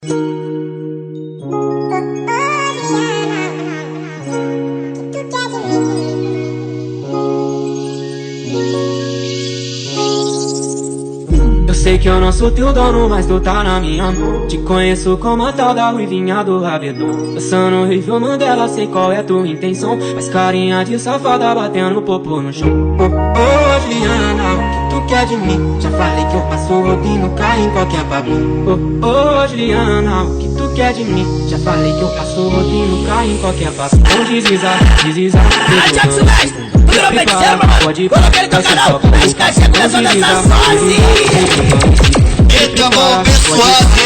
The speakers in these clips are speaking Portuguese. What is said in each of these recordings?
Eu sei que eu não sou teu dono, mas tu tá na minha mão. Te conheço como a tal da ruivinha do rabetão. Passando o review Mandela, sei qual é tua intenção. Mas carinha de safada batendo popô no chão. Oh, Juliana, o que tu quer de mim? Já falei que eu passo o rodinho no carro em qualquer papinho. Oh, Juliana, o que tu quer de mim? Já falei que eu passo o rodinho no carro em qualquer papinho. Então deslizar, pode ir, coloca ele no canal, as caixas começam a dançar sozinho. Então vamos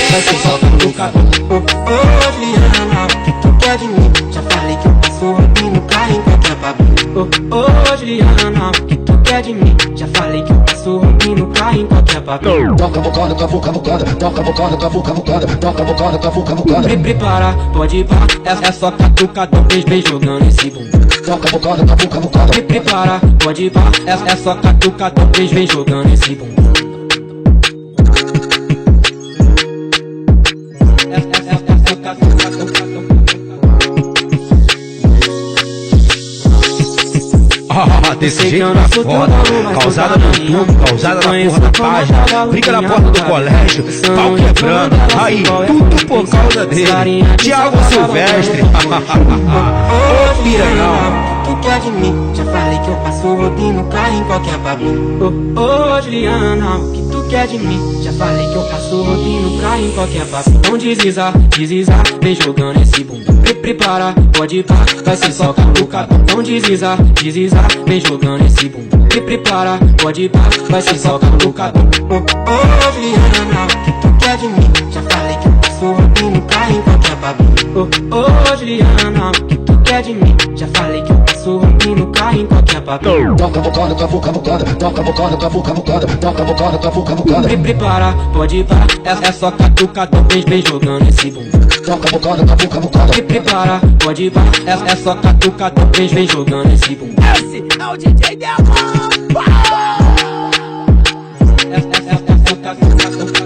vai ser só com Luca. Oh, Juliana, o que tu quer de mim? Já falei que eu passo o rodinho no carro em qualquer papinho. Oh, Juliana, o que tu quer de mim? Já falei que eu passo o rodinho no carro em qualquer papinho. Toca bocada, cavucada, toca bocada, cavucada, toca bocada, cavucada. Prepara, pode ir, é só catucadão, vem jogando esse bumbum. Toca bocada, cavucada. Prepara, pode ir, é só catucadão, vem jogando esse bumbum. Desse jeito na foda, causada no YouTube, causada na porra da página, briga na porta do colégio, pau quebrando, aí tudo por causa dele, Thiago Silvestre. Ô piranhão, tu quer de mim? Já falei que eu passo o rodinho no carro em qualquer papinho. Ô Juliana, o que tu quer de mim? Já falei que eu passo o rodinho no carro em qualquer papinho. Então deslizar, vem jogando esse bumbum. Prepara, pode ir, vai ser só catucadão. Então deslizar, vem jogando esse bumbum. Prepara, pode ir, vai ser só catucadão. Ô Juliana, o que tu quer de mim? Já falei que eu passo o rodinho no carro em qualquer papinho. Ô Juliana, o que tu quer de mim? Já falei que eu passo o rodinho no carro em qualquer papinho. Toca bocada, cavucada, toca bocada, cavucada, toca bocada, cavucada. Prepara, pode ir, é só catucadão, vem jogando esse bumbum. Toca bocada, cavucada. Prepara, pode ir, é só catucadão, vem jogando esse bumbum. Esse é o DJ Demon. É só catucadão.